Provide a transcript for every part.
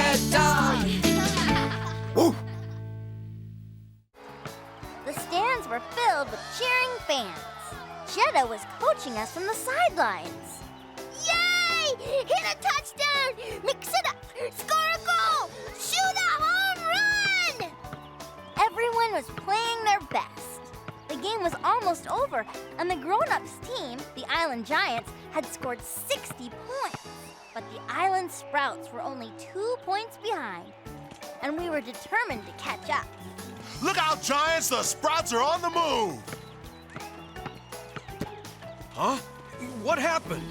red dog. Woo! The stands were filled with cheering fans. Jetta was coaching us from the sidelines. Yay! Hit a touchdown! Mix it up! Score a goal! Shoot a home run! Everyone was playing their best. The game was almost over, and the grown-ups team, the Island Giants, had scored 60 points. But the Island Sprouts were only 2 points behind, and we were determined to catch up. Look out, Giants! The Sprouts are on the move! Huh? What happened?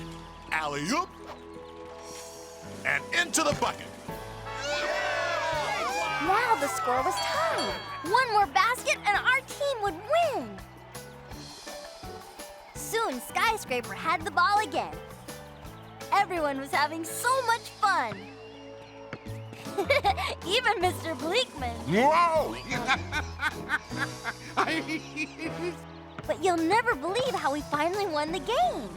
Alley-oop. And into the bucket. Now the score was tied. One more basket and our team would win. Soon, Skyscraper had the ball again. Everyone was having so much fun. Even Mr. Bleakman. Whoa! But you'll never believe how we finally won the game.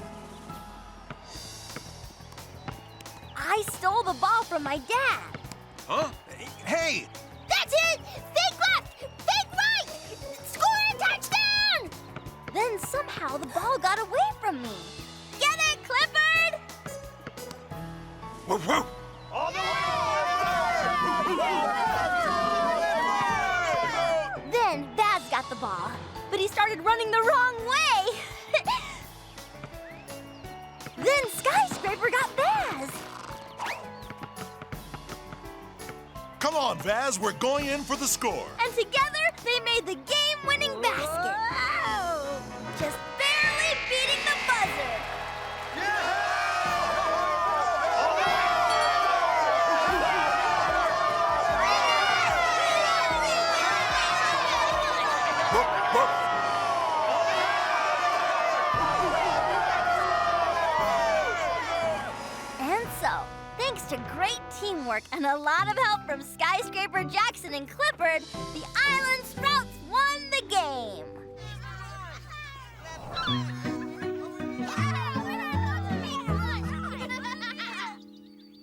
I stole the ball from my dad. Huh? Hey! That's it! Fake left! Fake right! Score a touchdown! Then somehow the ball got away from me. Get it, Clifford! Woof, woof. All the Then Baz got the ball, but he started running the wrong way. Then Skyscraper got Baz. Come on, Vaz. We're going in for the score. And together, they made the game-winning basket. Wow. Just barely beating the buzzer. And so, thanks to great teamwork and a lot of help from Skyscraper, Jackson, and Clifford, the Island Sprouts won the game.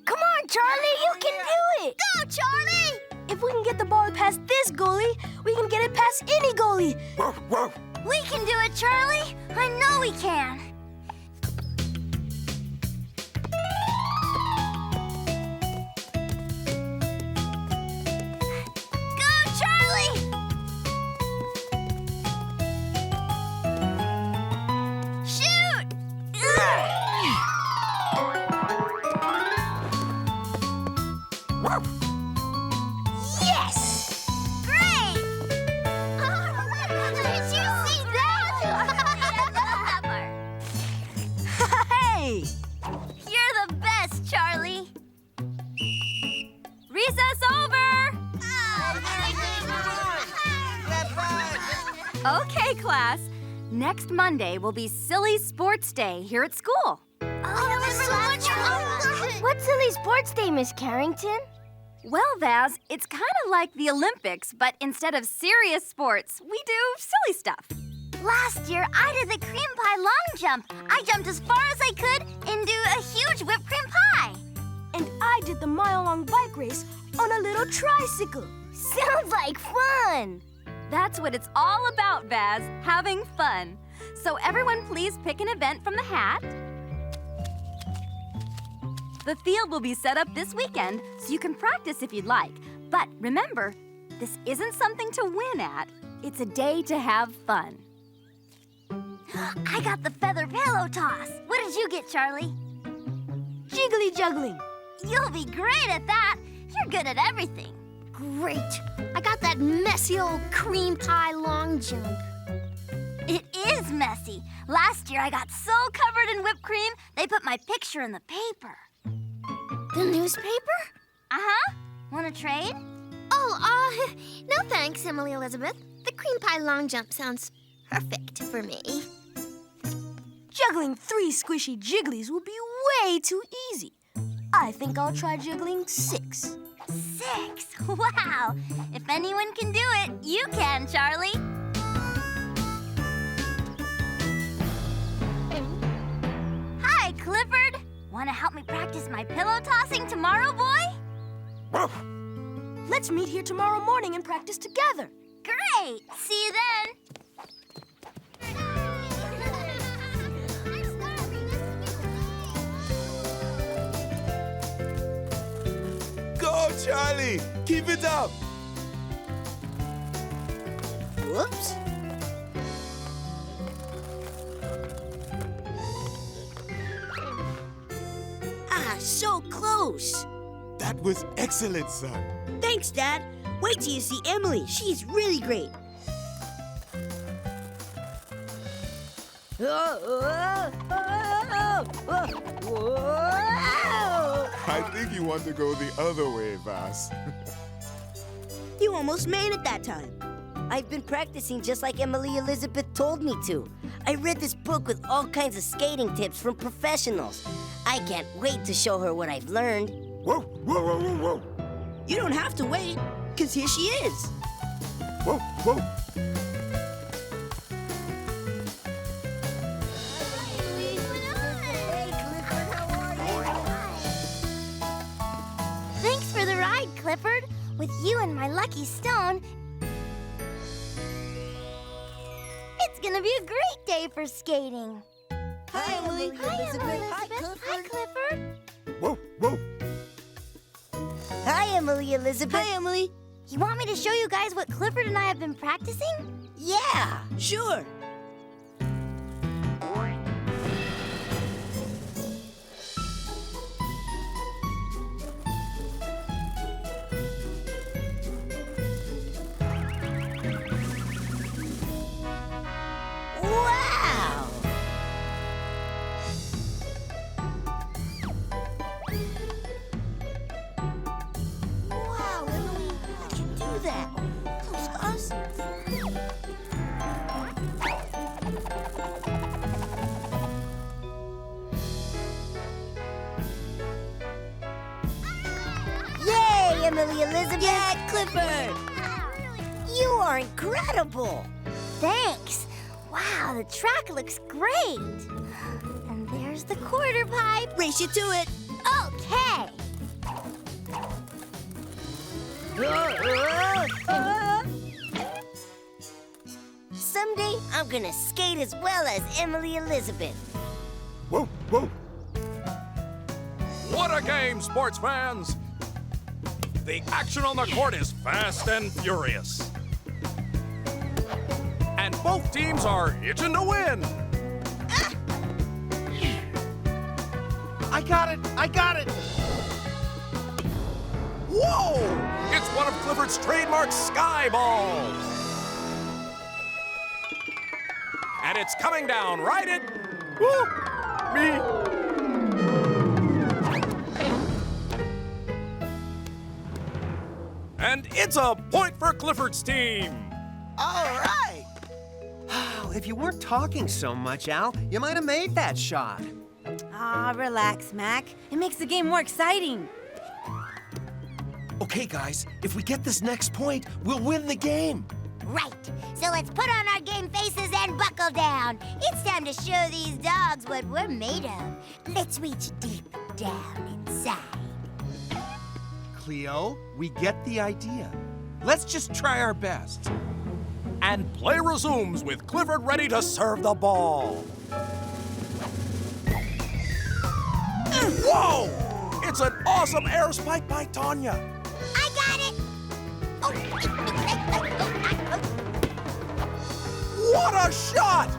Come on, Charlie, you can do it! Go, Charlie! If we can get the ball past this goalie, we can get it past any goalie. Woof, woof. We can do it, Charlie. I know we can. Go, Charlie! Shoot! Yes! Great! Did you see that? Hey! You're the best, Charlie. Recess over! Okay, class. Next Monday will be Silly Sports Day here at school. Oh, was so much fun! What's Silly Sports Day, Miss Carrington? Well, Vaz, it's kind of like the Olympics, but instead of serious sports, we do silly stuff. Last year, I did the cream pie long jump. I jumped as far as I could into a huge whipped cream pie. And I did the mile-long bike race on a little tricycle. Sounds like fun! That's what it's all about, Vaz, having fun. So everyone please pick an event from the hat. The field will be set up this weekend, so you can practice if you'd like. But remember, this isn't something to win at. It's a day to have fun. I got the feather pillow toss. What did you get, Charlie? Jiggly juggling. You'll be great at that. You're good at everything. Great. I got that messy old cream pie long jump. It is messy. Last year, I got so covered in whipped cream, they put my picture in the paper. The newspaper? Uh-huh. Want to trade? Oh, no thanks, Emily Elizabeth. The cream pie long jump sounds perfect for me. Juggling 3 squishy jigglies will be way too easy. I think I'll try juggling 6. 6? Wow. If anyone can do it, you can, Charlie. Hi, Clifford. Want to help me practice my pillow tossing tomorrow, boy? Let's meet here tomorrow morning and practice together. Great! See you then. Go, Charlie! Keep it up! Whoops. So close. That was excellent, son. Thanks, Dad. Wait till you see Emily. She's really great. I think you want to go the other way, Vas. You almost made it that time. I've been practicing just like Emily Elizabeth told me to. I read this book with all kinds of skating tips from professionals. I can't wait to show her what I've learned. Whoa, whoa, whoa, whoa, whoa. You don't have to wait, because here she is. Whoa, whoa. Thanks for the ride, Clifford. With you and my lucky stone, it's gonna be a great day for skating. Hi, Emily. Hi, Elizabeth. Hi, Clifford. Whoa, whoa. Hi, Emily Elizabeth. Hi, Emily. You want me to show you guys what Clifford and I have been practicing? Yeah. Sure. Wow. Wow, Emily, how'd you do that? Those us? Yay, Emily Elizabeth. Yeah, Clifford. You are incredible. Thanks. Wow, the track looks great. And there's the quarter pipe. Race you to it. Okay. Someday, I'm gonna skate as well as Emily Elizabeth. Whoa, whoa. What a game, sports fans! The action on the court is fast and furious. And both teams are itching to win. I got it! I got it! Whoa! It's one of Clifford's trademark sky balls. And it's coming down right at... Woo! Me. And it's a point for Clifford's team. All right. If you weren't talking so much, Al, you might have made that shot. Ah, relax, Mac. It makes the game more exciting. Okay, guys, if we get this next point, we'll win the game. Right. So let's put on our game faces and buckle down. It's time to show these dogs what we're made of. Let's reach deep down inside. Cleo, we get the idea. Let's just try our best. And play resumes with Clifford ready to serve the ball. Whoa! It's an awesome air spike by Tanya. I got it. Oh. What a shot!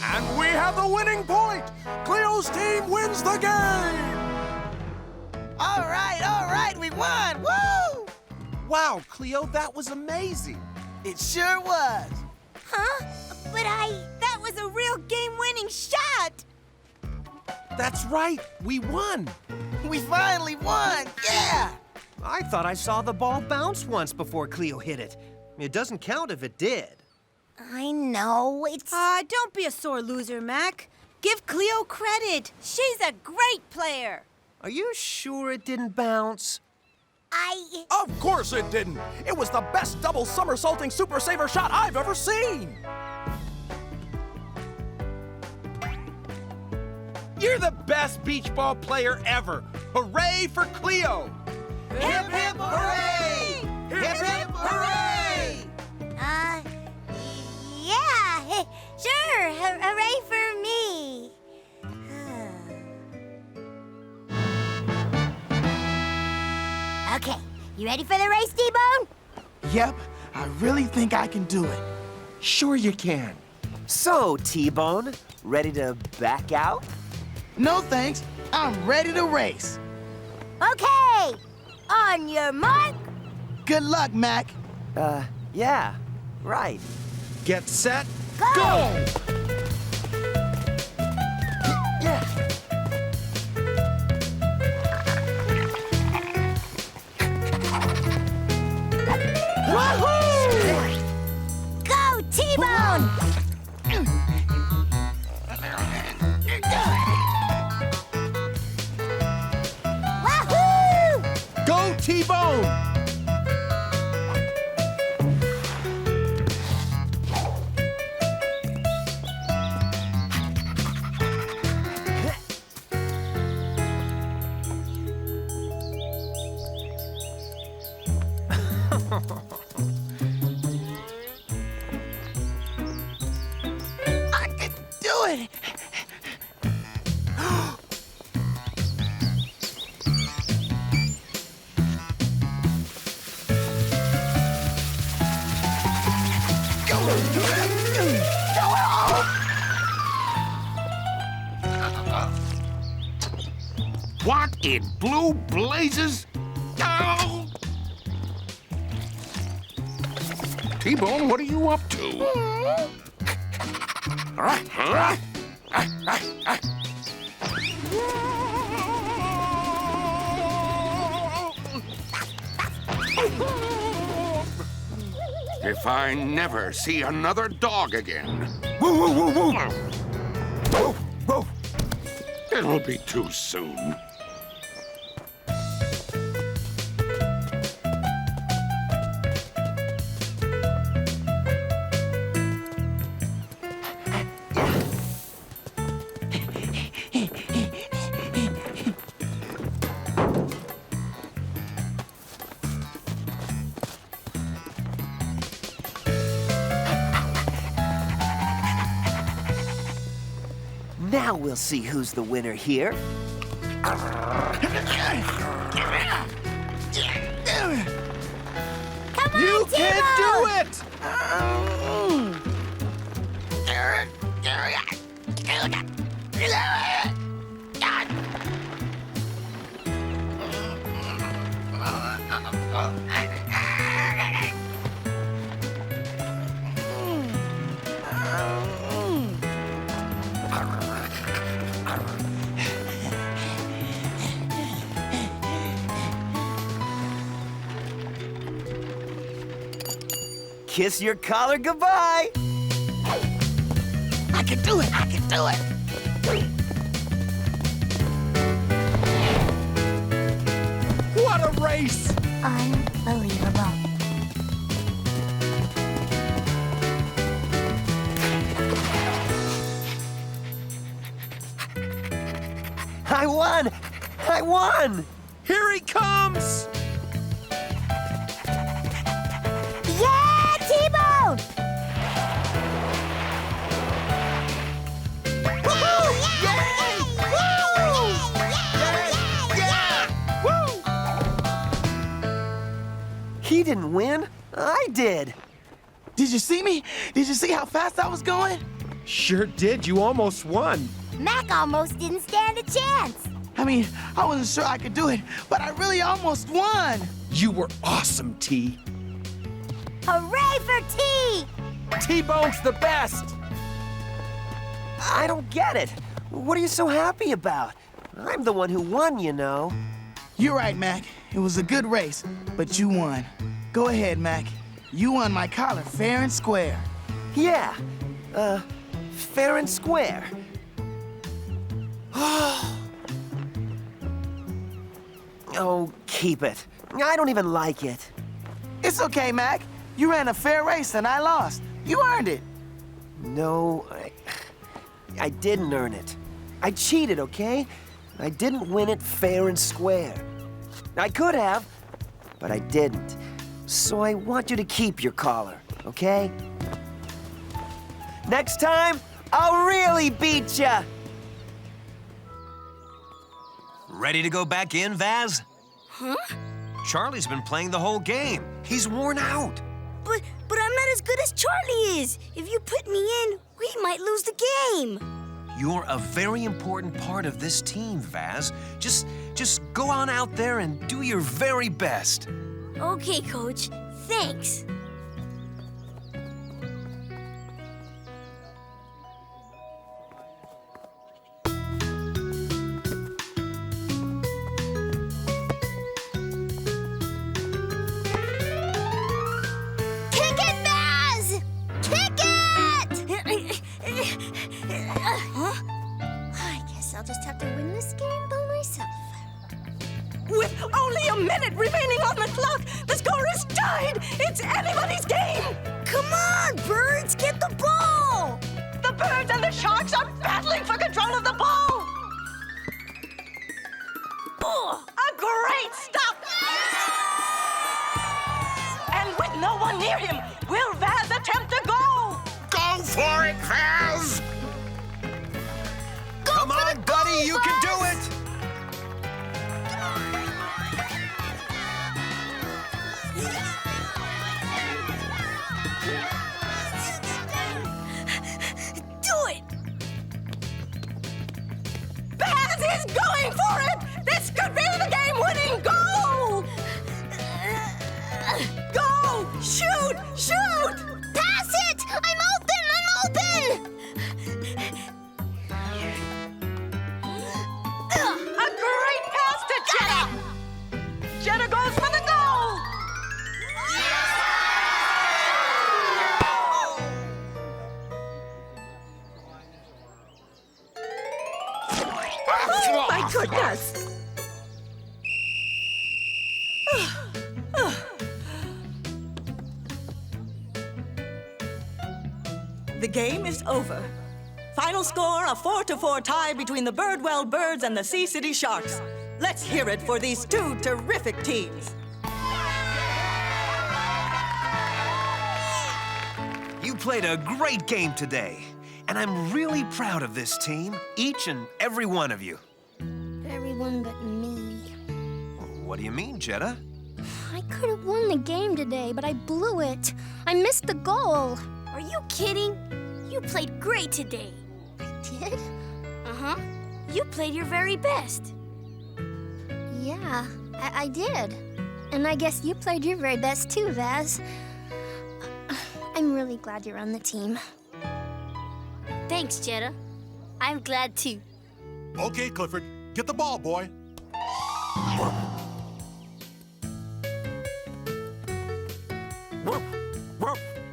And we have the winning point. Cleo's team wins the game. All right, we won! Woo! Wow, Cleo, that was amazing. It sure was. Huh? But That was a real game-winning shot! That's right, we won. We finally won! Yeah! I thought I saw the ball bounce once before Cleo hit it. It doesn't count if it did. I know, it's... Don't be a sore loser, Mac. Give Cleo credit. She's a great player. Are you sure it didn't bounce? Of course it didn't. It was the best double somersaulting super saver shot I've ever seen. You're the best beach ball player ever. Hooray for Cleo! Hip, hip, hooray! Hip, hip, hooray! Yeah, sure. Hooray for me. Okay, you ready for the race, T-Bone? Yep, I really think I can do it. Sure you can. So, T-Bone, ready to back out? No thanks, I'm ready to race. Okay, on your mark. Good luck, Mac. Yeah, right. Get set, Go! go! Yeah. Woohoo! Go, T-Bone! Wahoo! Go T-Bone! I can do it. What in blue blazes? Oh! T-Bone, what are you up to? If I never see another dog again. Woo, woo, woo, woo. Woof, woof. It'll be too soon. Now we'll see who's the winner here. Come on, You can do it! Kiss your collar goodbye. I can do it, I can do it. What a race! Unbelievable. I won! I won! Here he comes! Yeah, T-Bone! Woohoo! Yay! Woo! He didn't win. I did. Did you see me? Did you see how fast I was going? Sure did, you almost won. Mac almost didn't stand a chance. I mean, I wasn't sure I could do it, but I really almost won. You were awesome, T. Hooray for T! T-Bone's the best! I don't get it. What are you so happy about? I'm the one who won, you know. You're right, Mac. It was a good race, but you won. Go ahead, Mac. You won my collar fair and square. Yeah, fair and square. Oh, keep it. I don't even like it. It's okay, Mac. You ran a fair race and I lost. You earned it. No, I didn't earn it. I cheated, okay? I didn't win it fair and square. I could have, but I didn't. So I want you to keep your collar, okay? Next time, I'll really beat ya! Ready to go back in, Vaz? Huh? Charlie's been playing the whole game. He's worn out. But I'm not as good as Charlie is. If you put me in, we might lose the game. You're a very important part of this team, Vaz. Just go on out there and do your very best. Okay, Coach. Thanks. Kick it, Baz! Kick it! I guess I'll just have to win this game by myself. With only a minute remaining on the clock, the score is tied! It's anybody's game! Come on, Birds, get the ball! The Birds and the Sharks are battling for control of the ball! Oh, a great stop! And with no one near him, will Vaz attempt to go? Go for it, Vaz! Come on, buddy, you can do it! Vaz is going for it! This could be the game-winning goal! Go! Shoot! Shoot! Pass it! I'm open! A great pass to Jenna! Jenna goes for the goal! Oh, my goodness! The game is over. Final score, a 4-4 tie between the Bridwell Birds and the Sea City Sharks. Let's hear it for these two terrific teams. You played a great game today, and I'm really proud of this team, each and every one of you. Everyone but me. What do you mean, Jetta? I could have won the game today, but I blew it. I missed the goal. Are you kidding? You played great today. I did? Uh-huh. You played your very best. Yeah, I did. And I guess you played your very best too, Vaz. I'm really glad you're on the team. Thanks, Jetta. I'm glad too. Okay, Clifford, get the ball, boy.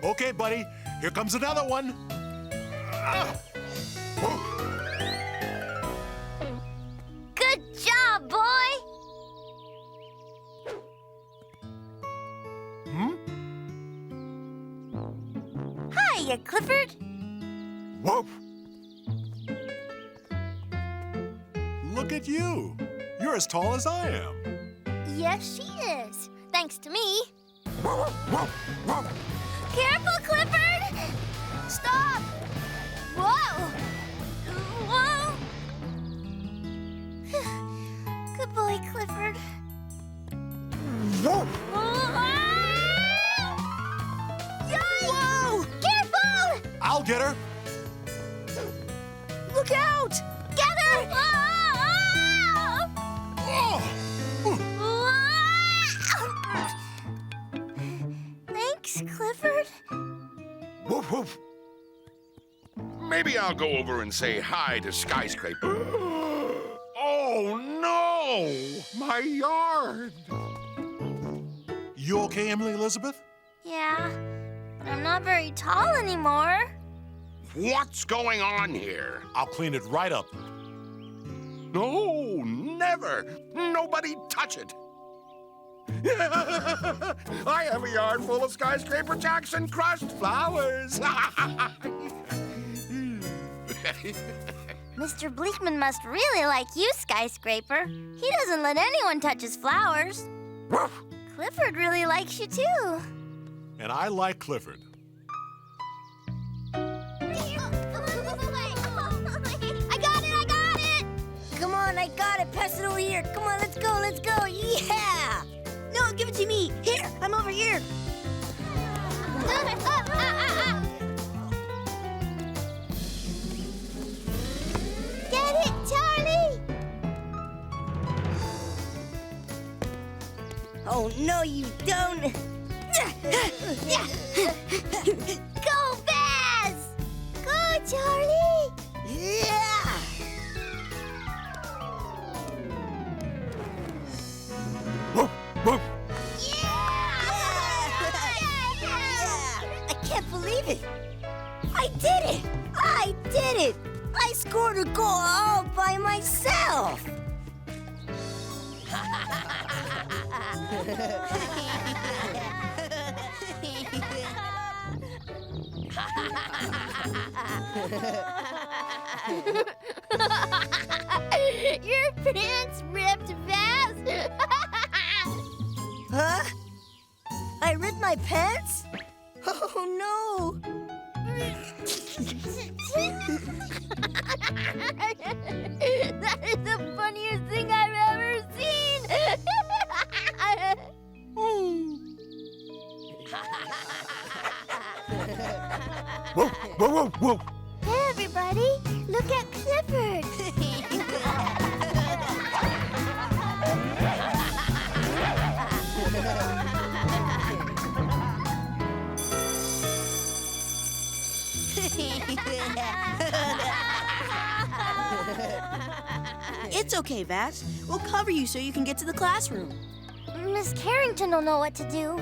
Okay, buddy, here comes another one. Good job, boy! Hiya, Clifford. Whoop! Look at you. You're as tall as I am. Yes, she is. Thanks to me. Careful, Clifford! Stop! Whoa! Whoa! Good boy, Clifford. Whoa! Yikes! Whoa! Careful! I'll get her. Look out! Get her! Thanks, Clifford. Woof, woof. Maybe I'll go over and say hi to Skyscraper. Oh, no! My yard! You okay, Emily Elizabeth? Yeah, but I'm not very tall anymore. What's going on here? I'll clean it right up. No, never. Nobody touch it. I have a yard full of Skyscraper Jackson crushed flowers. Mr. Bleakman must really like you, Skyscraper. He doesn't let anyone touch his flowers. Clifford really likes you, too. And I like Clifford. I got it! Come on, I got it. Pass it over here. Come on, let's go, let's go. Yeah! No, give it to me. Here, I'm over here. Get it, Charlie! Oh, no, you don't. Go, Baz! Go, Charlie! Yeah! Woof, woof. I can't believe it. I did it. I did it. I scored a goal all by myself. Your pants ripped, Baz! Huh? I ripped my pants? Oh, no. That is the funniest thing I've ever seen! Woof, woof, woof, woof. Hey, everybody! Look at Clifford! It's okay, Vaz. We'll cover you so you can get to the classroom. Miss Carrington will know what to do.